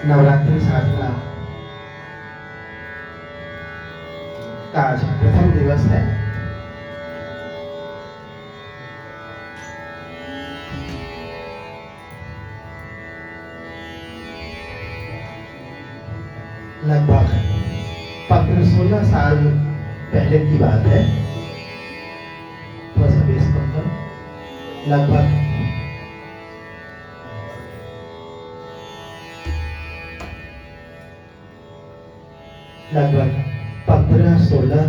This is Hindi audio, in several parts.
नवरात्रि साधना का आज प्रथम दिवस है। लगभग 15-16 साल पहले की बात है। थोड़ा सा बेस कम करो। लगभग 15-16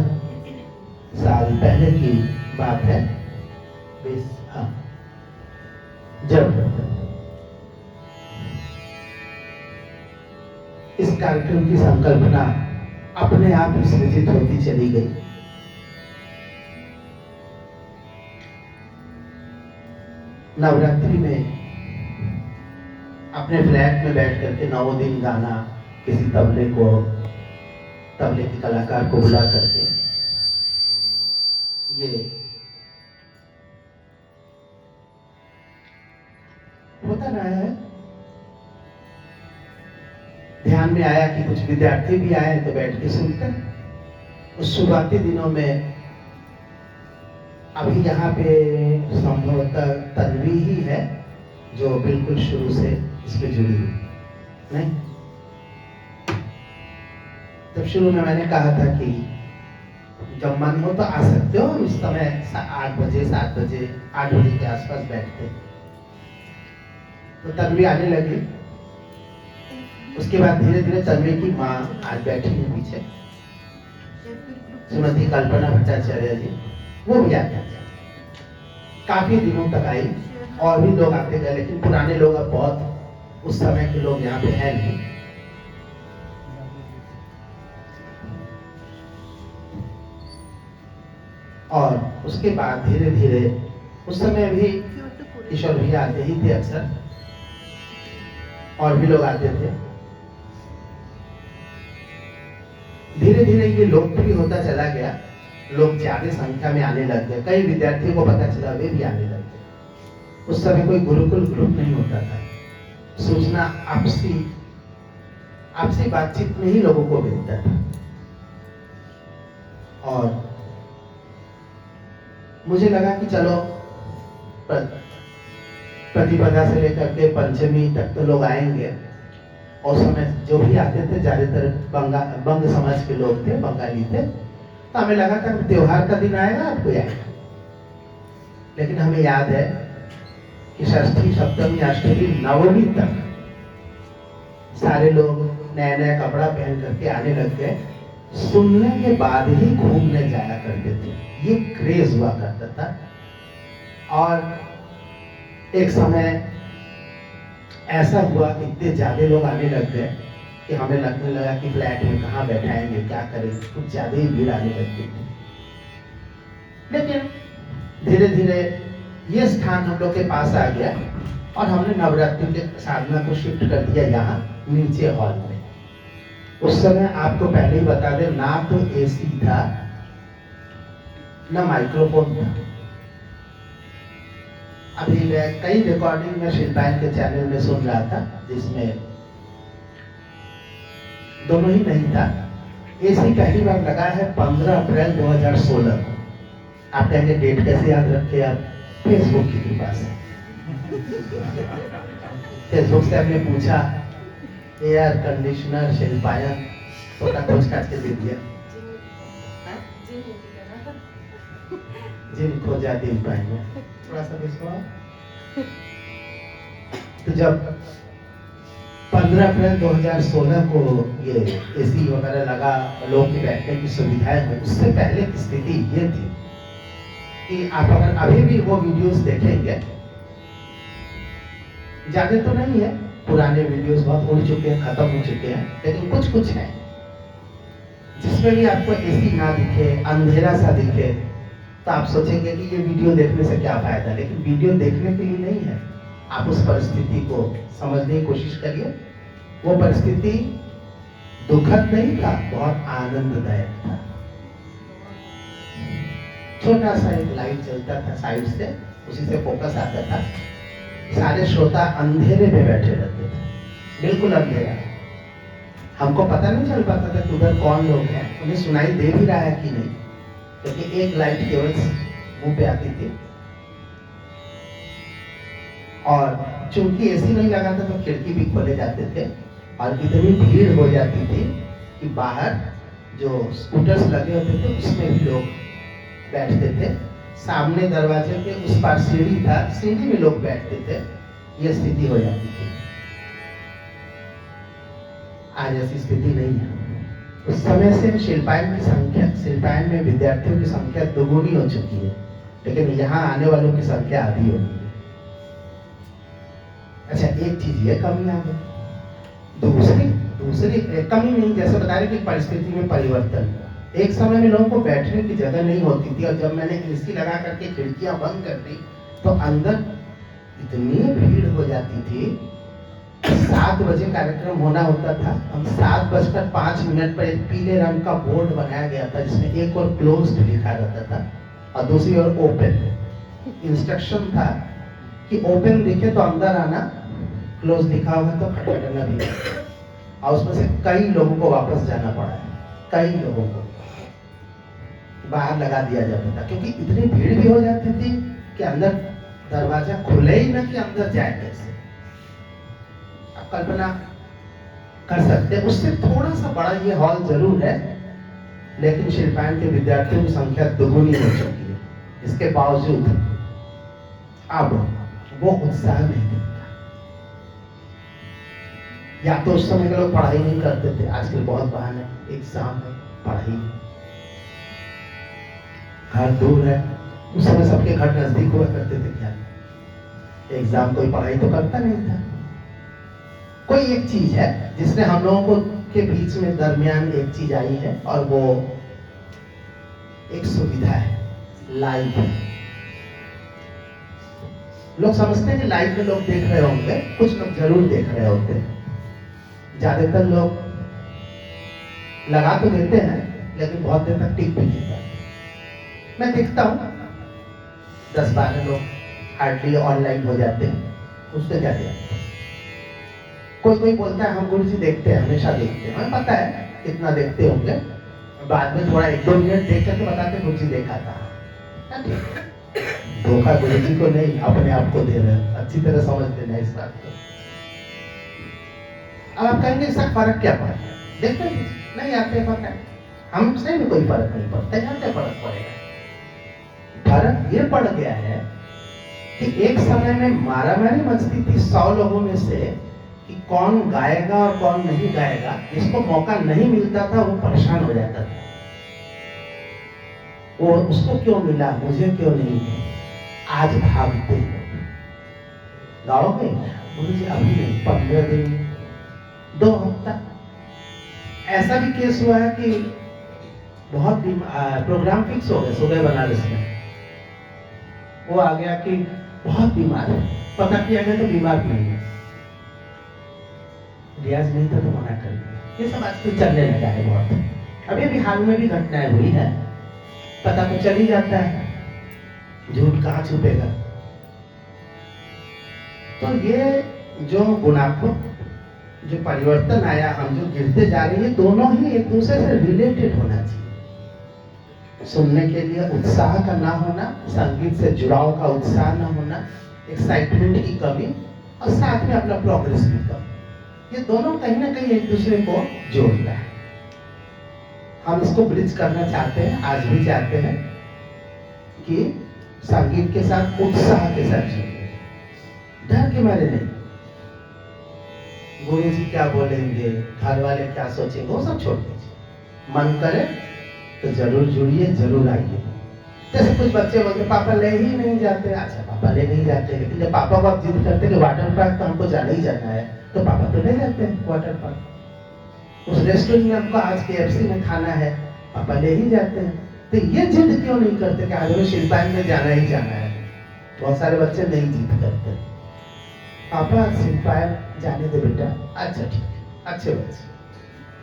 साल पहले की बात है। हाँ, जब इस कार्यक्रम की संकल्पना अपने आप ही सृजित होती चली गई। नवरात्रि में अपने फ्लैट में बैठ करके 9 दिन गाना, किसी तबले के कलाकार को बुला करके ये होता रहा है। ध्यान में आया कि कुछ विद्यार्थी भी आए तो बैठ के सुनते। उस शुरुआती दिनों में अभी यहाँ पे संभवतः तन्वी ही है जो बिल्कुल शुरू से इस पे जुड़ी हुई नहीं। तब शुरू में मैंने कहा था कि जब मन हो तो आ सकते हो। उस समय 8 बजे 7 बजे 8 बजे के आसपास बैठते। तो तन्वी आने लगी। उसके बाद धीरे धीरे तन्वी की माँ आज बैठी है पीछे, श्रीमती कल्पना भट्टाचार्य जी, वो भी आते थे। काफी दिनों तक आई और भी लोग आते गए, लेकिन पुराने लोग अब बहुत उस समय के लोग यहाँ पे हैं नहीं। और उसके बाद धीरे धीरे उस समय भी किशोर भैया आते ही थे अक्सर, और भी लोग आते थे। धीरे धीरे ये लोकप्रिय होता चला गया। लोग ज्यादा संख्या में आने लग गए। कई विद्यार्थियों को पता चला, वे भी आने लग गए। उस समय कोई गुरुकुल ग्रुप नहीं होता था। सूचना आपसी बातचीत में ही लोगों को मिलता था। और मुझे लगा कि चलो प्रतिपदा से लेकर के पंचमी तक तो लोग आएंगे। और समय जो भी आते थे ज्यादातर बंग समाज के लोग थे, बंगाली थे। तो हमें लगा था कि त्योहार का दिन आएगा, आपको आएगा। लेकिन हमें याद है कि षष्ठी, सप्तमी, अष्टमी, नवमी तक सारे लोग नया नया कपड़ा पहन करके आने लग गए। सुनने के बाद ही घूमने जाया करते थे। ये क्रेज हुआ करता था। और एक समय ऐसा हुआ कि इतने ज्यादा लोग आने लग गए कि हमें लगने लगा कि फ्लैट में कहाँ बैठाएंगे, क्या करेंगे। कुछ ज्यादा ही भीड़ आने लगती थी। लेकिन धीरे धीरे ये स्थान हम लोग के पास आ गया और हमने नवरात्रि के साधना को शिफ्ट कर दिया यहाँ नीचे हॉल में। उस समय आपको पहले ही बता दें, ना तो एसी था ना माइक्रोफोन था। अभी मैं कई रिकॉर्डिंग में शिल्पायन के चैनल में सुन रहा था जिसमें दोनों ही नहीं था। एसी पहली बार लगा है 15 अप्रैल 2016 को। आप कहेंगे डेट कैसे याद रखे आप? फेसबुक की कृपा से। फेसबुक से हमने पूछा एयर कंडीशनर शिल्पायन, छोटा खोज काट के दे दिया। जिन खोजा दिन पाएंगे। थोड़ा सा देखो। तो जब 15 अप्रैल 2016 को ये एसी वगैरह लगा, लोग के बैठने की सुविधाएं हुई, उससे पहले की स्थिति ये थी कि आप अगर अभी भी वो वीडियोस देखेंगे, ज्यादा तो नहीं है, पुराने वीडियोस बहुत उड़ चुके हैं, खत्म हो चुके हैं, लेकिन कुछ कुछ है जिसमें भी आपको एसी ना दिखे, अंधेरा सा दिखे, तो आप सोचेंगे कि ये वीडियो देखने से क्या फायदा। लेकिन वीडियो देखने के लिए नहीं है, आप उस परिस्थिति को समझने की कोशिश करिए। वो परिस्थिति दुखद नहीं था, बहुत आनंददायक था। छोटा सा एक लाइट जलता था साइड से, उसी से फोकस आता था। सारे श्रोता अंधेरे में बैठे रहते थे, बिल्कुल अंधेरा। हमको पता नहीं चल पाता था कि उधर कौन लोग हैं, उन्हें सुनाई दे भी रहा है कि नहीं, क्योंकि एक लाइट केवल मुंह पे आती थी। और चूंकि एसी नहीं लगा था तो खिड़की भी खोले जाते थे, और इतनी भीड़ हो जाती थी कि बाहर जो स्कूटर्स लगे होते थे उसमें भी लोग बैठते थे। सामने दरवाजे के उस पार सीढ़ी था, सीढ़ी में लोग बैठते थे। यह स्थिति हो जाती थी। आज ऐसी स्थिति नहीं है। उस समय से शिल्पायन की संख्या, शिल्पायन में विद्यार्थियों की संख्या दोगुनी हो चुकी है, लेकिन यहाँ आने वालों की संख्या आधी हो गई। अच्छा, एक चीज ये कमी आ गई। दूसरी कमी नहीं, जैसे बता रहे कि परिस्थिति में परिवर्तन। एक समय में लोगों को बैठने की जगह नहीं होती थी, और जब मैंने एसी लगा करके खिड़कियां बंद कर दी तो अंदर इतनी भीड़ हो जाती थी। 7 बजे कार्यक्रम होना होता था, हम 7:05 पर एक पीले रंग का बोर्ड बनाया गया था जिसमें एक और क्लोज्ड लिखा रहता था और दूसरी ओर ओपन। इंस्ट्रक्शन था कि ओपन दिखे तो अंदर आना, क्लोज लिखा होगा तो खटखटाना भी। और उसमें से कई लोगों को वापस जाना पड़ा है, कई लोगों को बाहर लगा दिया जाता था, क्योंकि इतनी भीड़ भी हो जाती थी कि अंदर दरवाजा खुले ही ना कि अंदर जाए कैसे। आप कल्पना कर सकते हैं। उससे थोड़ा सा बड़ा ये हॉल जरूर है, लेकिन शिल्पायन के विद्यार्थियों की संख्या दोगुनी हो चुकी है। इसके बावजूद अब वो उत्साह नहीं दिखता। या तो उस समय के लोग पढ़ाई नहीं करते थे, आजकल बहुत बहाने, एग्जाम है, पढ़ाई, घर दूर है। उस समय सबके घर नजदीक हुआ करते थे, क्या एग्जाम कोई पढ़ाई तो करता नहीं था। कोई एक चीज है जिसने हम लोगों को के बीच में दरमियान एक चीज आई है, और वो एक सुविधा है, लाइव। लोग समझते हैं कि लाइव में लोग देख रहे होंगे, कुछ लोग जरूर देख रहे होते हैं। ज्यादातर लोग लगा तो देते हैं, लेकिन बहुत देर तक टिक भी नहीं पाते। मैं देखता हूँ 10-12 लोग हार्डली ऑनलाइन हो जाते हैं, उससे क्या दिया। कोई बोलता है हम गुरु जी देखते हैं, हमेशा देखते हैं। हमें पता है कितना देखते होंगे, बाद में थोड़ा 1-2 मिनट देख करके बताते गुरु जी देखा था। धोखा गुरु जी को नहीं, अपने आप को दे रहे हैं। अच्छी तरह समझ लेना इस बात को। अब आप कहेंगे इसका फर्क क्या पड़ा? देखते नहीं आते, पता है हमसे भी कोई फर्क नहीं पड़ता, यहाँ क्या फर्क पड़ेगा? फर्क ये पड़ गया है कि एक समय में मारामारी मचती थी 100 लोगों में से कि कौन गाएगा और कौन नहीं गाएगा। जिसको मौका नहीं मिलता था वो परेशान हो जाता था, वो उसको क्यों मिला, मुझे क्यों नहीं। आज भागते गाओगे? बोले जी अभी नहीं, 15 दिन, 2 हफ्ता। ऐसा भी केस हुआ है कि बहुत प्रोग्राम फिक्स हो गए सुबह बनारस में, वो आ गया कि बहुत बीमार है, पता किया गया तो बीमार नहीं है, रियाज नहीं था तो मना कर दिया। ये सब आजकल चलने लगा है बहुत। अभी अभी हाल में भी घटनाएं हुई है, पता तो चल ही जाता है, झूठ कहाँ छुपेगा। तो ये जो गुणात्मक जो परिवर्तन आया, हम जो गिरते जा रहे हैं, दोनों ही एक दूसरे से रिलेटेड होना चाहिए। सुनने के लिए उत्साह का ना होना, संगीत से जुड़ाव का उत्साह ना होना, एक्साइटमेंट की कमी, और साथ में अपना प्रोग्रेस भी कम, ये दोनों कहीं ना कहीं एक दूसरे को जोड़ता है। हम इसको ब्रिज करना चाहते हैं, आज भी चाहते हैं कि संगीत के साथ उत्साह के साथ जुड़े, डर के मारे नहीं। गुरु जी क्या बोलेंगे, घर वाले क्या सोचेंगे, वो सब छोड़ दीजिए। मन करे तो जरूर जुड़िए, जरूर आइए। जैसे कुछ बच्चे बोलते पापा ले ही नहीं जाते। अच्छा, पापा ले नहीं जाते, लेकिन जब पापा को आप जिद करते कि वाटर पार्क तो हमको जाना ही जाना है, तो पापा तो ले जाते हैं वाटर पार्क। उस रेस्टोरेंट में हमको आज KFC में खाना है, पापा ले ही जाते हैं। तो ये जिद क्यों नहीं करते कि आज हमें शिल्पायन में जाना ही जाना है? बहुत सारे बच्चे नहीं जिद करते, पापा शिल्पायन जाने दे बेटा। अच्छा ठीक है, अच्छे बच्चे।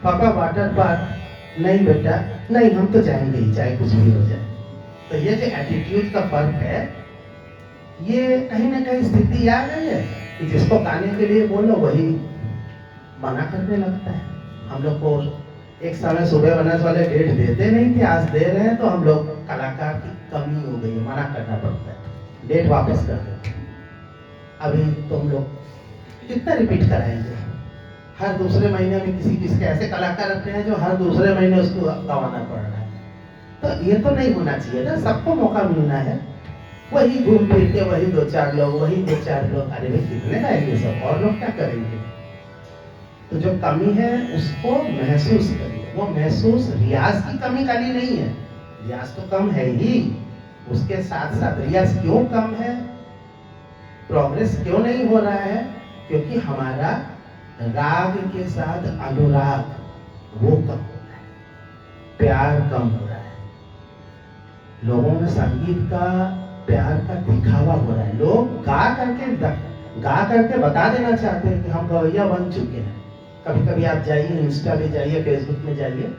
पापा वाटर पार्क, नहीं बेटा नहीं, हम तो जाएंगे ही, चाहे कुछ भी हो जाए। तो ये जो एटीट्यूड का फर्क है, ये कहीं ना कहीं स्थिति आ गई है कि जिसको गाने के लिए बोलो वही मना करने लगता है। हम लोग को एक समय सुबह बनस वाले डेट देते नहीं थे, आज दे रहे हैं तो हम लोग कलाकार की कमी हो गई है, मना करना पड़ता है, डेट वापस कर देते। अभी तुम लोग कितना रिपीट कराएंगे? हर दूसरे महीने में किसी किसके ऐसे कलाकार रखते हैं जो हर दूसरे महीने उसको गवाना पड़ रहा है। तो ये तो नहीं होना चाहिए ना, सबको मौका मिलना है। वही घूम फिर के वही दो चार लोग, वही दो चार लोग, अरे भाई कितने गाएंगे सब, और लोग क्या करेंगे? तो जो कमी है उसको महसूस करिए। वो महसूस रियाज की कमी खाली नहीं है, रियाज तो कम है ही, उसके साथ साथ रियाज क्यों कम है, प्रोग्रेस क्यों नहीं हो रहा है? क्योंकि हमारा राग के साथ अनुराग वो कम हो रहा है, प्यार कम हो रहा है। लोगों में संगीत का प्यार का दिखावा हो रहा है। लोग गा करके बता देना चाहते हैं कि हम गवैया बन चुके हैं। कभी कभी आप जाइए, इंस्टा पे जाइए, फेसबुक में जाइए,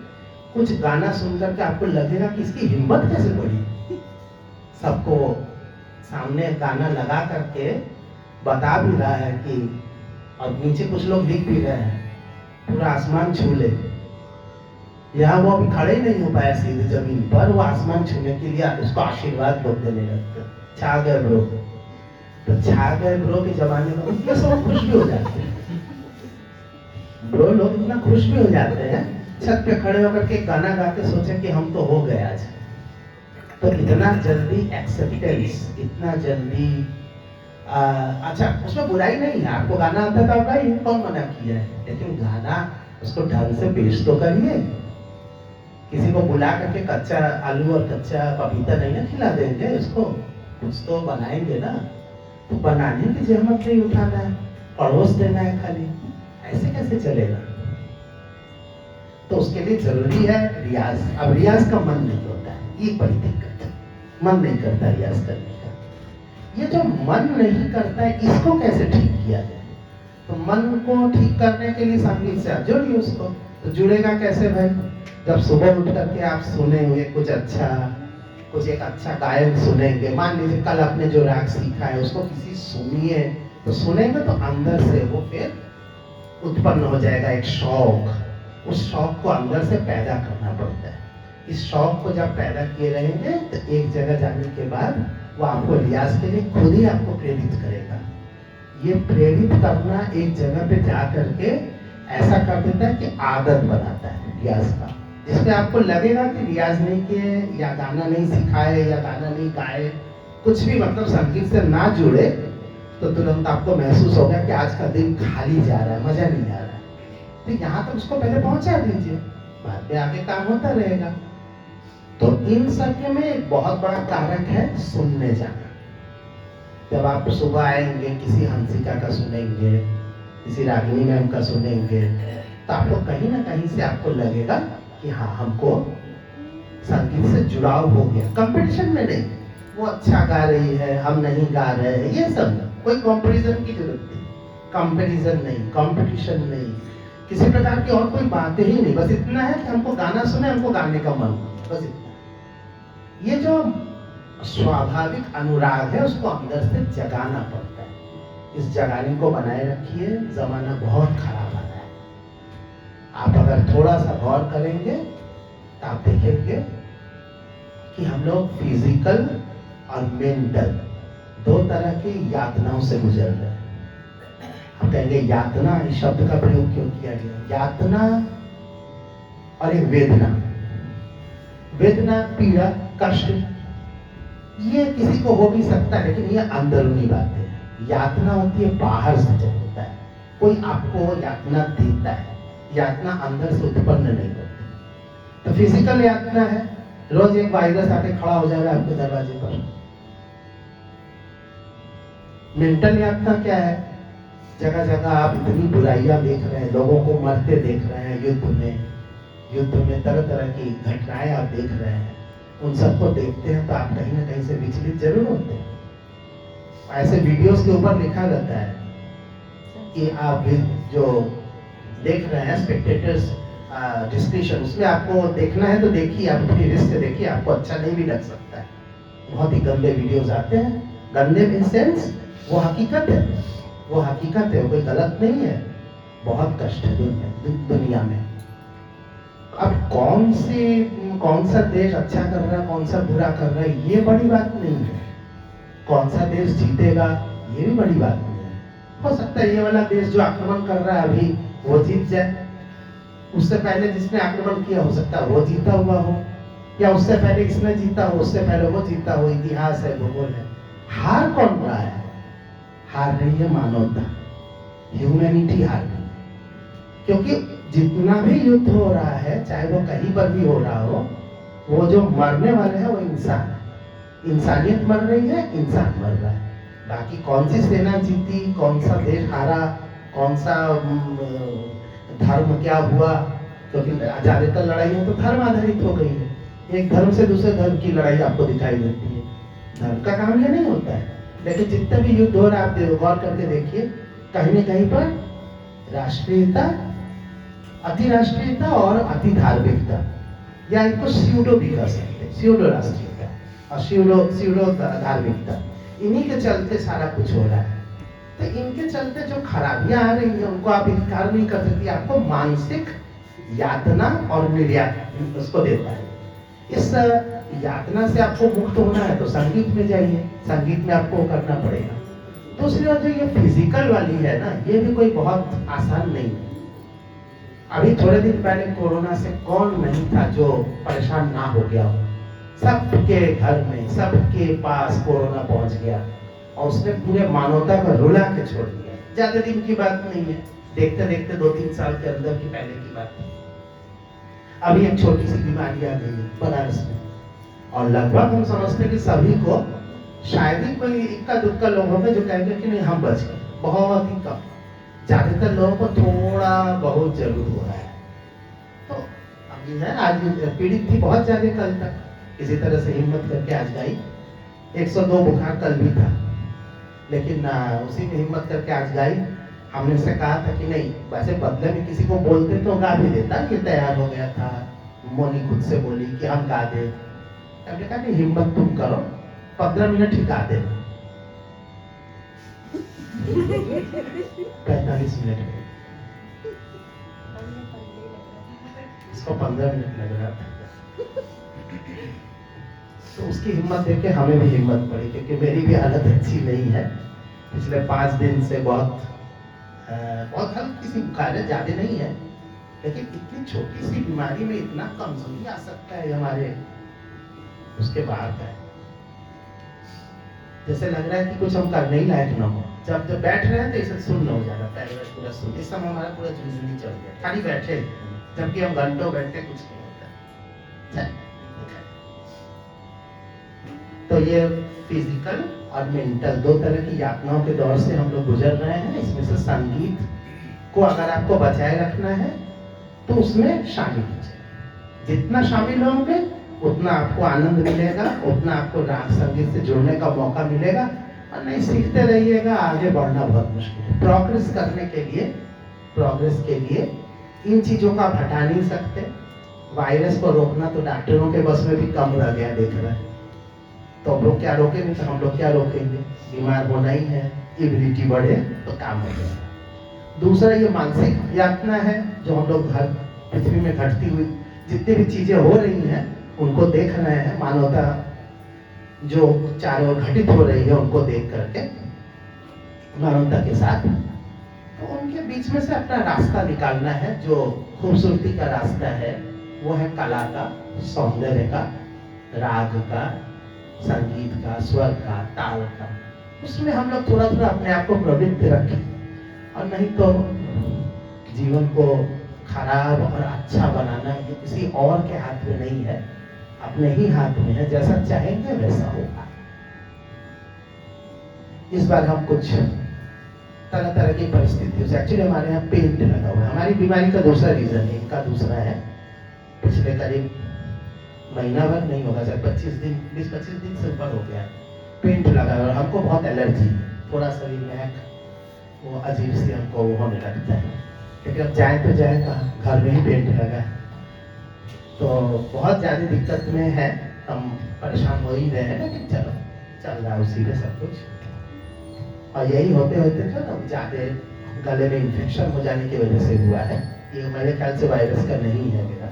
कुछ गाना सुनकर के आपको लगेगा कि इसकी हिम्मत कैसे बढ़ी। सबको सामने गाना लगा करके बता भी रहा है कि, और नीचे कुछ लोग लिख भी रहे हैं पूरा आसमान छू ले। यहाँ वो अभी खड़े ही नहीं हो पाया सीधे जमीन पर, वो आसमान छूने के लिए उसको आशीर्वाद लोग देने लगते, छा गए ब्रो। तो छा गए ब्रो के जमाने में उनके सब खुश भी हो जाते हैं, ब्रो लोग इतना खुश भी हो जाते हैं, छत पे खड़े होकर के गाना गा के सोचे कि हम तो हो गए आज। तो इतना जल्दी एक्सेप्टेंस, इतना जल्दी अच्छा, उसमें बुराई नहीं है, आपको गाना आता था गाइए, कौन मना किया है, लेकिन गाना उसको ढंग से पेश तो करिए। किसी को बुला करके कच्चा आलू और कच्चा पपीता नहीं ना खिला देंगे, उसको कुछ तो बनाएंगे ना। तो बनाने की जहमत नहीं उठाना है, पड़ोस देना है खाली, ऐसे कैसे चलेगा? तो उसके लिए जरूरी है रियाज। अब रियाज का मन नहीं होता है, ये बड़ी दिक्कत है, मन नहीं करता रियाज करने का। ये जो मन नहीं करता है, इसको कैसे ठीक किया जाए? तो मन को ठीक करने के लिए संगीत से आप जोड़िए उसको। तो जुड़ेगा कैसे भाई? जब सुबह उठ करके आप सुनेंगे कुछ अच्छा, कुछ एक अच्छा गायन सुनेंगे, मान लीजिए कल आपने जो राग सीखा है उसको किसी सुनिए, तो सुनेंगे तो अंदर से वो फिर उत्पन्न हो जाएगा एक शौक। उस शौक को अंदर से पैदा करना पड़ता है। इस शौक को जब पैदा किए रहेंगे तो एक जगह जाने के बाद वो आपको रियाज के लिए खुद ही आपको प्रेरित करेगा। ये प्रेरित करना एक जगह पे जा करके ऐसा कर देता है कि आदत बनाता है रियाज का, जिसपे आपको लगेगा कि रियाज नहीं किए या गाना नहीं सिखाए या गाना नहीं गाए, कुछ भी मतलब संगीत से ना जुड़े, तो तुरंत आपको महसूस होगा कि आज का दिन खाली जा रहा है, मजा नहीं आ रहा है। तो यहाँ तक उसको पहले पहुंचा दीजिए, बाद में आगे काम होता रहेगा। तो इन सब के में एक बहुत बड़ा कारक है सुनने जाना। जब आप सुबह आएंगे, किसी हंसिका का सुनेंगे, किसी रागिनी मैम का सुनेंगे, तो आपको कहीं ना कहीं से आपको लगेगा कि हाँ, हमको संगीत से जुड़ाव हो गया। कंपटीशन में नहीं, वो अच्छा गा रही है, हम नहीं गा रहे हैं, ये सब कोई कंपैरिजन की जरूरत नहीं, कंपैरिजन नहीं, कंपटीशन नहीं, किसी प्रकार की और कोई बातें ही नहीं। बस इतना है कि हमको गाना सुने, हमको गाने का मन, बस इतना। ये जो स्वाभाविक अनुराग है उसको अंदर से जगाना पड़ता है। इस जगाने को बनाए रखिए। जमाना बहुत खराब आ रहा है, आप अगर थोड़ा सा गौर करेंगे तो आप देखेंगे कि हम लोग फिजिकल और मेंटल दो तरह की यातनाओं से गुजर रहे हैं। हम कहेंगे यातना, इस शब्द का प्रयोग क्यों किया गया? यातना और एक वेदना, वेदना, पीड़ा, कष्ट, ये किसी को हो भी सकता है, लेकिन ये अंदरूनी बात है। यातना होती है बाहर से जब होता है, कोई आपको यातना देता है, यातना अंदर से उत्पन्न नहीं होती। तो फिजिकल यातना है, रोज एक वायरस आके खड़ा हो जाएगा आपके दरवाजे पर। मेंटल यातना क्या है? जगह जगह आप इतनी बुराइयां देख रहे हैं, लोगों को मरते देख रहे हैं, युद्ध में तरह तरह की घटनाएं आप देख रहे हैं, उन सबको देखते हैं तो आप कहीं ना कहीं से विचलित जरूर होते हैं। ऐसे वीडियोस के ऊपर लिखा रहता है कि आप जो देख रहे हैं स्पेक्टेटर्स डिस्कशन, उसमें आपको देखना है तो देखिए, आप अपनी रिस्क से देखिए, आपको अच्छा नहीं भी लग सकता है। बहुत ही गंदे वीडियोस आते हैं, गंदे इन सेंस वो हकीकत है, वो हकीकत है, कोई गलत नहीं है। बहुत कष्ट है दुनिया में, अब कौन सा देश अच्छा कर रहा है, कौन सा बुरा कर रहा है, ये बड़ी बात नहीं है। कौन सा देश जीतेगा, ये भी बड़ी बात नहीं है। हो सकता है ये वाला देश जो आक्रमण कर रहा है अभी, वो जीत जाए। उससे पहले जिसने आक्रमण किया हो सकता है वो जीता हुआ हो, या उससे पहले इसने जीता हो, उससे पहले वो जीता हो। इतिहास है, भूगोल है। हार कौन रहा है? हार रही है मानवता, ह्यूमैनिटी हार रही है। क्योंकि जितना भी युद्ध हो रहा है, चाहे वो कहीं पर भी हो रहा हो, वो जो मरने वाले हैं वो इंसान है। इंसानियत मर रही है, इंसान मर रहा है। बाकी कौन सी सेना जीती, कौन सा देश हारा, कौन सा धर्म क्या हुआ, क्योंकि ज्यादातर लड़ाइयाँ तो धर्म आधारित हो गई है। एक धर्म से दूसरे धर्म की लड़ाई आपको दिखाई देती है। धर्म का काम ये नहीं होता है। लेकिन जितना भी युद्ध हो रहा है, आप गौर करके देखिए, कहीं न कहीं पर राष्ट्रीयता, अति राष्ट्रीयता और अति धार्मिकता, या इनको स्यूडो भी कह सकते हैं, स्यूडो राष्ट्रीयता और स्यूडो धार्मिकता, इन्हीं के चलते सारा कुछ हो रहा है। तो इनके चलते जो खराबियां आ रही हैं उनको आप इनकार नहीं कर सकती। आपको मानसिक यातना और निर्यात उसको देता है। इस यातना से आपको मुक्त होना है तो संगीत में जाइए, संगीत में आपको करना पड़ेगा। दूसरी ओर जो ये फिजिकल वाली है ना, ये भी कोई बहुत आसान नहीं है। अभी थोड़े दिन पहले कोरोना से कौन नहीं था जो परेशान ना हो गया हो। सबके घर में, सबके पास कोरोना पहुंच गया और उसने पूरे मानवता को रुला के छोड़ दिया। ज्यादा दिन की बात नहीं है, देखते देखते 2-3 साल के अंदर की पहले की बात है। अभी एक छोटी सी बीमारी आ गई है बनारस में, और लगभग हम समझते कि सभी को, शायद ही कोई इक्का दुक्का लोग होंगे जो कहेंगे कि नहीं हम बच गए, बहुत ही कम। ज्यादातर लोगों को थोड़ा बहुत जरूर हो रहा है। तो अभी है, आज पीड़ित थी बहुत ज्यादा कल तक, किसी तरह से हिम्मत करके आज गई। 102 बुखार कल भी था, लेकिन उसी में हिम्मत करके आज गई। हमने से कहा था कि नहीं, वैसे बदले में किसी को बोलते तो गा भी देता, ये तैयार हो गया था। मोनी खुद से बोली कि हम गा दे। हमने कहा कि हिम्मत तुम करो, 15 मिनट ही गा दे। 45 मिनट में इसको 15 मिनट लग रहा था। तो उसकी हिम्मत देख के हमें भी हिम्मत पड़ी, क्योंकि मेरी भी हालत अच्छी नहीं है। पिछले 5 दिन से बहुत हल्की सी बुखार है, ज्यादा नहीं है, लेकिन इतनी छोटी सी बीमारी में इतना कमजोरी आ सकता है हमारे, उसके बाहर का है। जैसे लग रहा है कि कुछ हम करने ही लायक ना हो। जब बैठ रहे हैं तो इसे सुन हो जाता, पहले पूरा सुन। इस समय हमारा पूरा जुनून चल गया, खाली बैठे, जबकि हम घंटों बैठे कुछ नहीं होता। तो ये फिजिकल और मेंटल 2 तरह की यातनाओं के दौर से हम लोग गुजर रहे हैं। इसमें से संगीत को अगर आपको बचाए रखना है तो उसमें शामिल कीजिए। जितना शामिल होंगे उतना आपको आनंद मिलेगा, उतना आपको राग संगीत से जुड़ने का मौका मिलेगा। और नहीं सीखते रहिएगा, आगे बढ़ना बहुत मुश्किल है। प्रोग्रेस के लिए इन चीजों का आप हटा नहीं सकते। वायरस को रोकना तो डॉक्टरों के बस में भी कम रह गया, देख रहे हैं। तो हम लोग क्या रोकेंगे, तो हम लोग क्या रोकेंगे? बीमार होना ही है, इम्यूनिटी बढ़े तो काम हो जाएगा। दूसरा ये मानसिक यातना है जो हम लोग घर पृथ्वी में घटती हुई जितनी भी चीजें हो रही हैं उनको देख रहे हैं। मानवता जो चारों ओर घटित हो रही है उनको देख करके मानवता के साथ, तो उनके बीच में से अपना रास्ता निकालना है। जो खूबसूरती का रास्ता है वो है कला का, सौंदर्य का, राग का, संगीत का, स्वर का, ताल का। उसमें हम लोग थोड़ा थोड़ा अपने आप को प्रवृत्त रखें, और नहीं तो जीवन को खराब और अच्छा बनाना ये किसी और के हाथ में नहीं है, अपने ही हाथ में है। जैसा चाहेंगे वैसा होगा। इस बार हम कुछ तरह तरह की परिस्थितियों से, एक्चुअली हमारे यहाँ पेंट लगा हुआ है। हमारी बीमारी का दूसरा रीजन है, इनका दूसरा है। पिछले करीब महीना भर नहीं होगा सर, 20-25 दिन से ऊपर हो गया पेंट लगा है। और हमको बहुत एलर्जी, थोड़ा शरीर में वो अजीब सी हमको होने लगता है। लेकिन अब जाए तो जाए कहाँ, घर में ही पेंट लगा है, तो बहुत ज़्यादा दिक्कत में है। हम परेशान हो ही रहे हैं, लेकिन चलो चल रहा है उसी में सब कुछ। और यही होते होते जो ना ज़्यादा गले में इन्फेक्शन हो जाने की वजह से हुआ है। ये मेरे ख्याल से वायरस का नहीं है मेरा,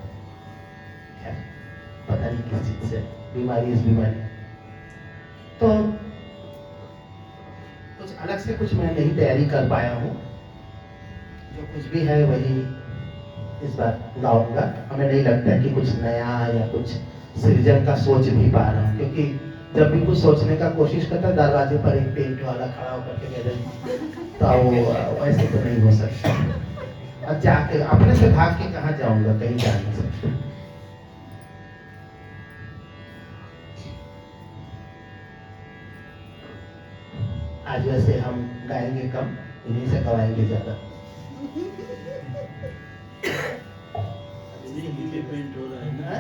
पता नहीं किस चीज से बीमारी, इस बीमारी। तो कुछ अलग से कुछ मैं नहीं तैयारी कर पाया हूँ, जो कुछ भी है वही इस बार गाऊंगा। हमें नहीं लगता कि कुछ नया या कुछ सृजन का सोच भी पा रहा हूँ, क्योंकि जब भी कुछ सोचने का कोशिश करता दरवाजे पर एक पेंट वाला खड़ा होकर के कह दे, तो वो वैसे तो नहीं हो सकता। और जाके अपने से भाग के कहाँ जाऊंगा, कहीं जा नहीं सकता। आज वैसे हम गाएंगे कम, इन्हीं से गवाएंगे ज्यादा। इन्हीं के लिए पेंट हो रहा है ना,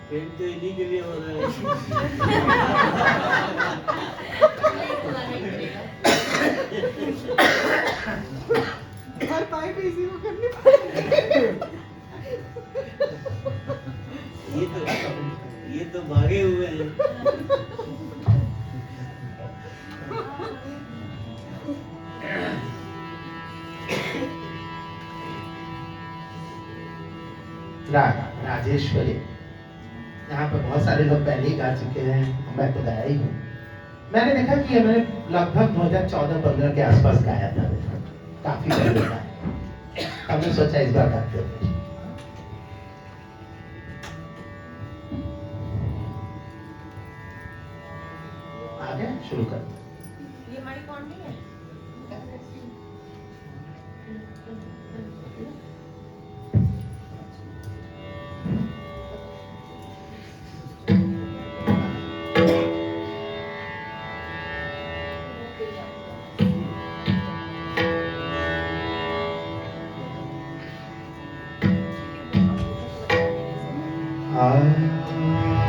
पेंट तो इन्हीं के लिए हो रहा है। हर पाई पे इसी को करनी पड़ेगी। ये तो भागे हुए हैं। राग राजेश्वरी, यहाँ पर बहुत सारे लोग पहले ही गा चुके हैं, मैं तो गाया ही हूँ। मैंने देखा कि ये मैंने लगभग 2014-15 के आसपास गाया था, काफी पहले गाया। हमने सोचा इस बार गाते हैं। आगे शुरू कर। ये माइक ऑन नहीं है? आ